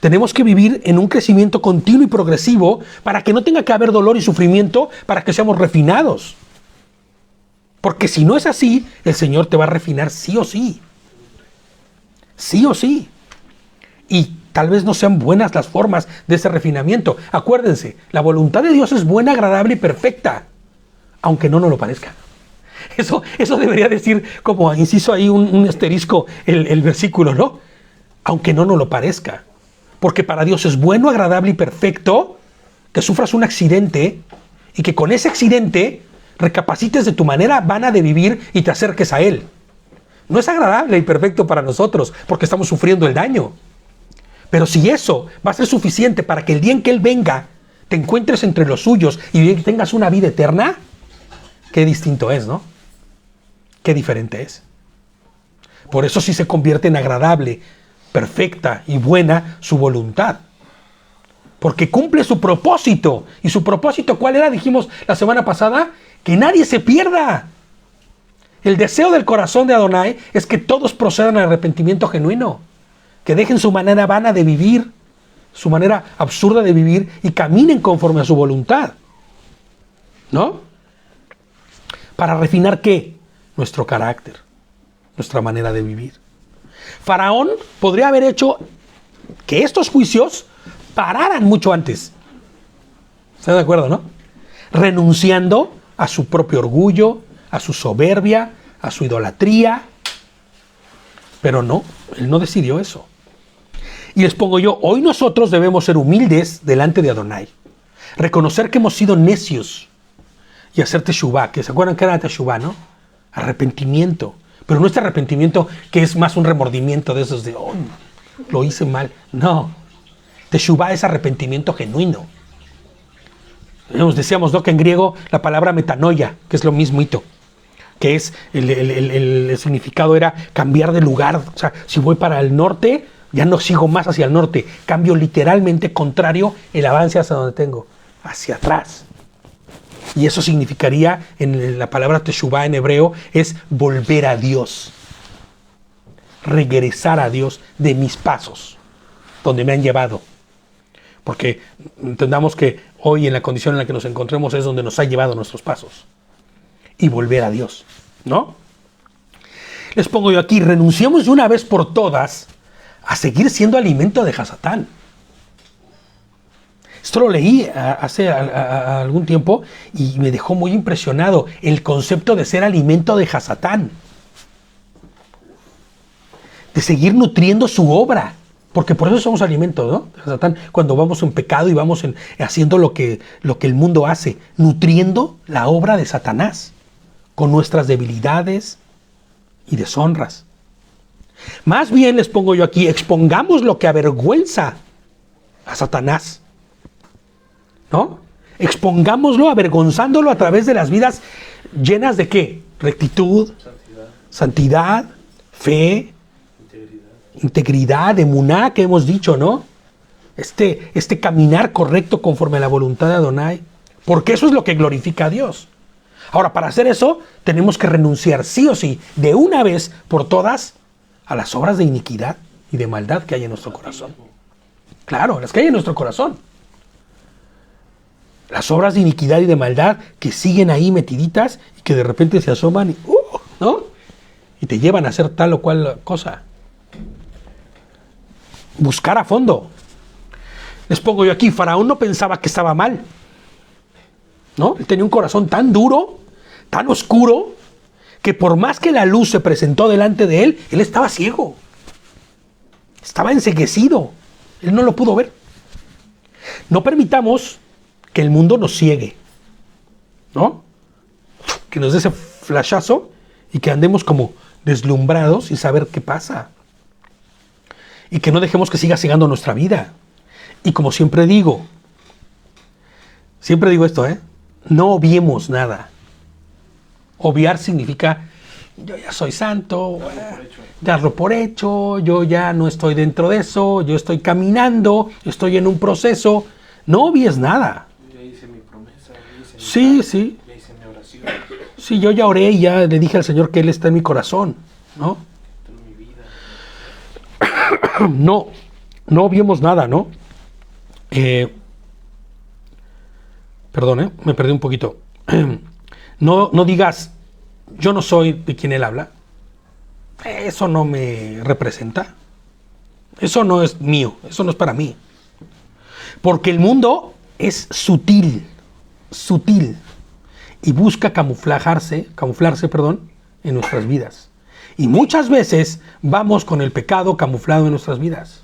Tenemos que vivir en un crecimiento continuo y progresivo para que no tenga que haber dolor y sufrimiento, para que seamos refinados. Porque si no es así, el Señor te va a refinar sí o sí. Sí o sí. Y tal vez no sean buenas las formas de ese refinamiento. Acuérdense, la voluntad de Dios es buena, agradable y perfecta, aunque no nos lo parezca. Eso debería decir, como inciso ahí un asterisco, el versículo, ¿no? Aunque no nos lo parezca. Porque para Dios es bueno, agradable y perfecto que sufras un accidente y que con ese accidente recapacites de tu manera vana de vivir y te acerques a Él. No es agradable y perfecto para nosotros porque estamos sufriendo el daño. Pero si eso va a ser suficiente para que el día en que Él venga te encuentres entre los suyos y tengas una vida eterna, qué distinto es, ¿no? Qué diferente es. Por eso sí se convierte en agradable, perfecta y buena su voluntad. Porque cumple su propósito. ¿Y su propósito cuál era? Dijimos la semana pasada, que nadie se pierda. El deseo del corazón de Adonai es que todos procedan al arrepentimiento genuino. Que dejen su manera vana de vivir, su manera absurda de vivir y caminen conforme a su voluntad. ¿No? ¿Para refinar qué? Nuestro carácter, nuestra manera de vivir. Faraón podría haber hecho que estos juicios pararan mucho antes. ¿Están de acuerdo, no? Renunciando a su propio orgullo, a su soberbia, a su idolatría. Pero no, él no decidió eso. Y les pongo yo, hoy nosotros debemos ser humildes delante de Adonai. Reconocer que hemos sido necios y hacer teshuvá, que se acuerdan que era teshuvá, ¿no? Arrepentimiento. Pero no este arrepentimiento que es más un remordimiento de esos de, oh, lo hice mal. No. Teshuvá es arrepentimiento genuino. Decíamos, ¿no? Que en griego la palabra metanoia, que es lo mismito, que es el significado era cambiar de lugar. O sea, si voy para el norte, ya no sigo más hacia el norte. Cambio literalmente contrario el avance hacia donde tengo, hacia atrás. Y eso significaría, en la palabra teshuvá en hebreo, es volver a Dios. Regresar a Dios de mis pasos, donde me han llevado. Porque entendamos que hoy en la condición en la que nos encontremos es donde nos ha llevado nuestros pasos. Y volver a Dios, ¿no? Les pongo yo aquí, renunciemos de una vez por todas a seguir siendo alimento de Hasatán. Esto lo leí hace algún tiempo y me dejó muy impresionado el concepto de ser alimento de Hasatán. De seguir nutriendo su obra. Porque por eso somos alimentos, ¿no? De Hasatán, cuando vamos en pecado y vamos haciendo lo que el mundo hace. Nutriendo la obra de Satanás. Con nuestras debilidades y deshonras. Más bien les pongo yo aquí, expongamos lo que avergüenza a Satanás. ¿No? Expongámoslo, avergonzándolo a través de las vidas llenas de ¿qué? Rectitud, santidad, fe, integridad, emuná, que hemos dicho, ¿no? Este caminar correcto conforme a la voluntad de Adonai, porque eso es lo que glorifica a Dios. Ahora, para hacer eso, tenemos que renunciar sí o sí, de una vez por todas, a las obras de iniquidad y de maldad que hay en nuestro corazón. Claro, las que hay en nuestro corazón. Las obras de iniquidad y de maldad que siguen ahí metiditas y que de repente se asoman y, ¿no? Y te llevan a hacer tal o cual cosa. Buscar a fondo. Les pongo yo aquí, Faraón no pensaba que estaba mal, ¿no? Él tenía un corazón tan duro, tan oscuro, que por más que la luz se presentó delante de él, él estaba ciego. Estaba enceguecido. Él no lo pudo ver. No permitamos que el mundo nos ciegue, ¿no? Que nos dé ese flashazo y que andemos como deslumbrados sin saber qué pasa. Y que no dejemos que siga cegando nuestra vida. Y como siempre digo esto, no obviemos nada. Obviar significa, yo ya soy santo, darlo por hecho, yo ya no estoy dentro de eso, yo estoy caminando, estoy en un proceso. No obvies nada. Ya hice mi promesa, ya hice Sí. ya hice mi oración, Sí, yo ya oré y ya le dije al Señor que Él está en mi corazón, ¿no? en mi vida. No obviemos nada, ¿no? Perdón, me perdí un poquito. No digas, yo no soy de quien Él habla. Eso no me representa. Eso no es mío, eso no es para mí. Porque el mundo es sutil, y busca camuflarse, en nuestras vidas. Y muchas veces vamos con el pecado camuflado en nuestras vidas.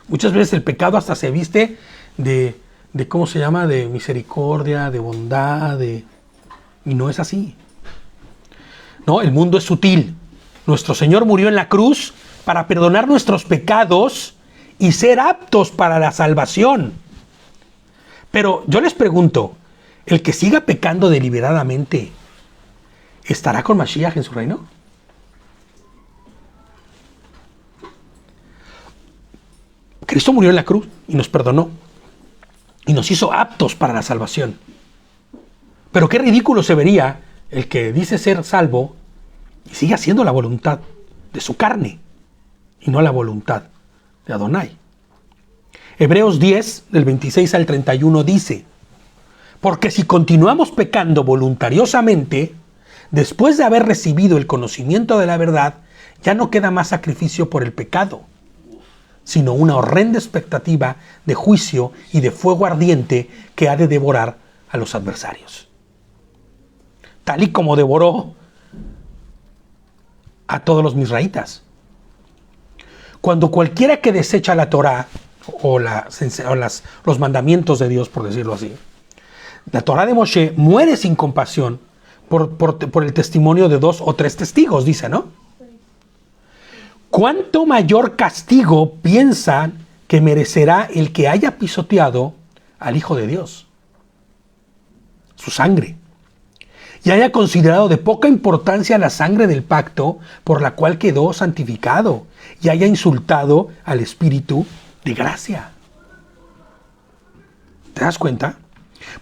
Muchas veces el pecado hasta se viste de ¿cómo se llama? De misericordia, de bondad, y no es así. No, el mundo es sutil. Nuestro Señor murió en la cruz para perdonar nuestros pecados y ser aptos para la salvación. Pero yo les pregunto, ¿el que siga pecando deliberadamente estará con Mashiach en su reino? Cristo murió en la cruz y nos perdonó y nos hizo aptos para la salvación. Pero qué ridículo se vería el que dice ser salvo y sigue haciendo la voluntad de su carne y no la voluntad de Adonai. Hebreos 10, del 26 al 31 dice: porque si continuamos pecando voluntariosamente, después de haber recibido el conocimiento de la verdad, ya no queda más sacrificio por el pecado, sino una horrenda expectativa de juicio y de fuego ardiente que ha de devorar a los adversarios. Tal y como devoró a todos los misraítas. Cuando cualquiera que desecha la Torá o los mandamientos de Dios, por decirlo así, la Torá de Moshe muere sin compasión por el testimonio de 2 o 3 testigos, dice, ¿no? ¿Cuánto mayor castigo piensan que merecerá el que haya pisoteado al Hijo de Dios? Su sangre. Y haya considerado de poca importancia la sangre del pacto por la cual quedó santificado y haya insultado al Espíritu de gracia. ¿Te das cuenta?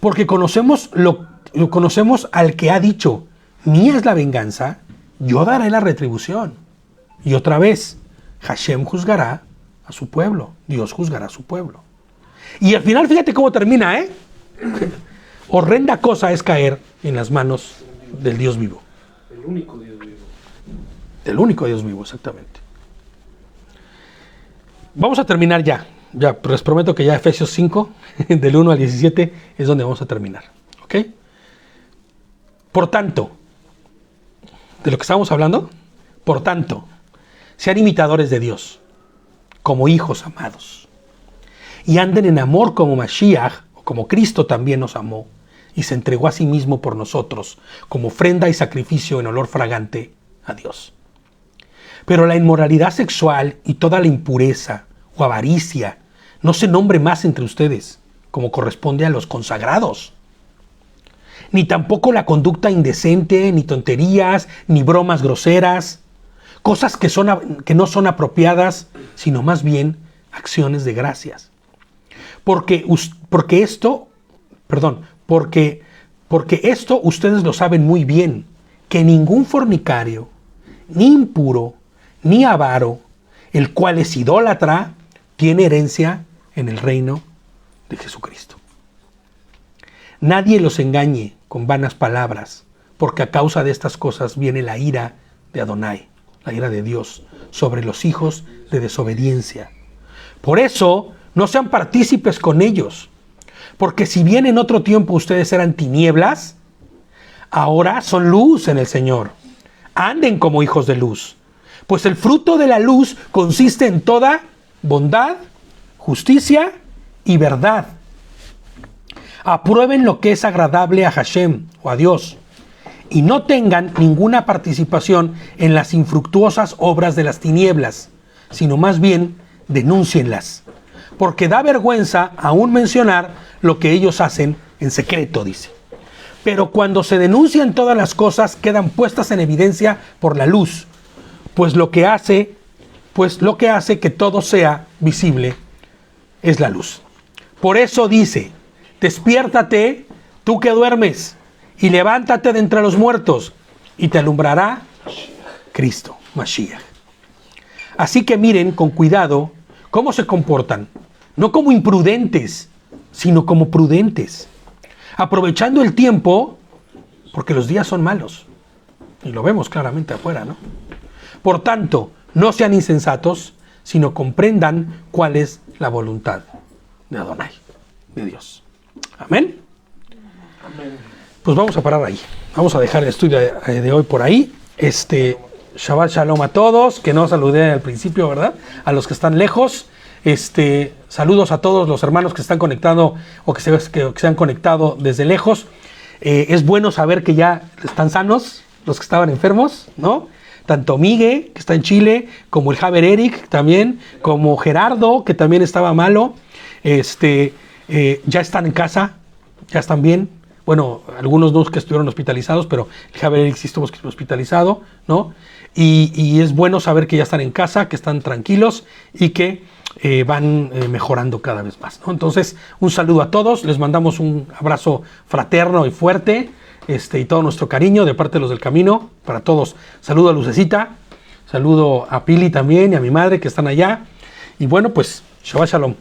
Porque conocemos al que ha dicho: mía es la venganza, yo daré la retribución. Y otra vez, Hashem juzgará a su pueblo, Dios juzgará a su pueblo. Y al final, fíjate cómo termina, Horrenda cosa es caer en las manos del Dios vivo. El único Dios vivo. Del único Dios vivo, exactamente. Vamos a terminar ya. Ya, les prometo que ya Efesios 5, del 1 al 17, es donde vamos a terminar. ¿Ok? Por tanto, de lo que estamos hablando, por tanto, sean imitadores de Dios, como hijos amados, y anden en amor como Mashiach, o como Cristo también nos amó, y se entregó a sí mismo por nosotros, como ofrenda y sacrificio en olor fragante a Dios. Pero la inmoralidad sexual y toda la impureza o avaricia no se nombre más entre ustedes, como corresponde a los consagrados. Ni tampoco la conducta indecente, ni tonterías, ni bromas groseras, cosas que no son apropiadas, sino más bien acciones de gracias. Porque esto ustedes lo saben muy bien, que ningún fornicario, ni impuro, ni avaro, el cual es idólatra, tiene herencia en el reino de Jesucristo. Nadie los engañe con vanas palabras, porque a causa de estas cosas viene la ira de Adonai, la ira de Dios, sobre los hijos de desobediencia. Por eso, no sean partícipes con ellos, porque si bien en otro tiempo ustedes eran tinieblas, ahora son luz en el Señor. Anden como hijos de luz, pues el fruto de la luz consiste en toda bondad, justicia y verdad. Aprueben lo que es agradable a Hashem o a Dios, y no tengan ninguna participación en las infructuosas obras de las tinieblas, sino más bien denúncienlas, porque da vergüenza aún mencionar lo que ellos hacen en secreto, dice. Pero cuando se denuncian todas las cosas, quedan puestas en evidencia por la luz, pues lo que hace que todo sea visible es la luz. Por eso dice: despiértate, tú que duermes, y levántate de entre los muertos, y te alumbrará Cristo, Mashiach. Así que miren con cuidado cómo se comportan, no como imprudentes, sino como prudentes, aprovechando el tiempo, porque los días son malos, y lo vemos claramente afuera, ¿no? Por tanto, no sean insensatos, sino comprendan cuál es la voluntad de Adonai, de Dios. Amén. Amén. Pues vamos a parar ahí. Vamos a dejar el estudio de hoy por ahí. Shabbat Shalom a todos, que no saludé al principio, ¿verdad? A los que están lejos. Saludos a todos los hermanos que están conectando o que se han conectado desde lejos. Es bueno saber que ya están sanos los que estaban enfermos, ¿no? Tanto Miguel, que está en Chile, como el Javier Eric también, como Gerardo, que también estaba malo. Ya están en casa, ya están bien. Bueno, algunos no que estuvieron hospitalizados, pero el Javier Eric sí estuvo hospitalizado, ¿no? Y es bueno saber que ya están en casa, que están tranquilos y que van mejorando cada vez más, ¿no? Entonces, un saludo a todos, les mandamos un abrazo fraterno y fuerte, y todo nuestro cariño de parte de los del camino, para todos. Saludo a Lucecita, saludo a Pili también y a mi madre que están allá. Y bueno, pues, Shabbat Shalom.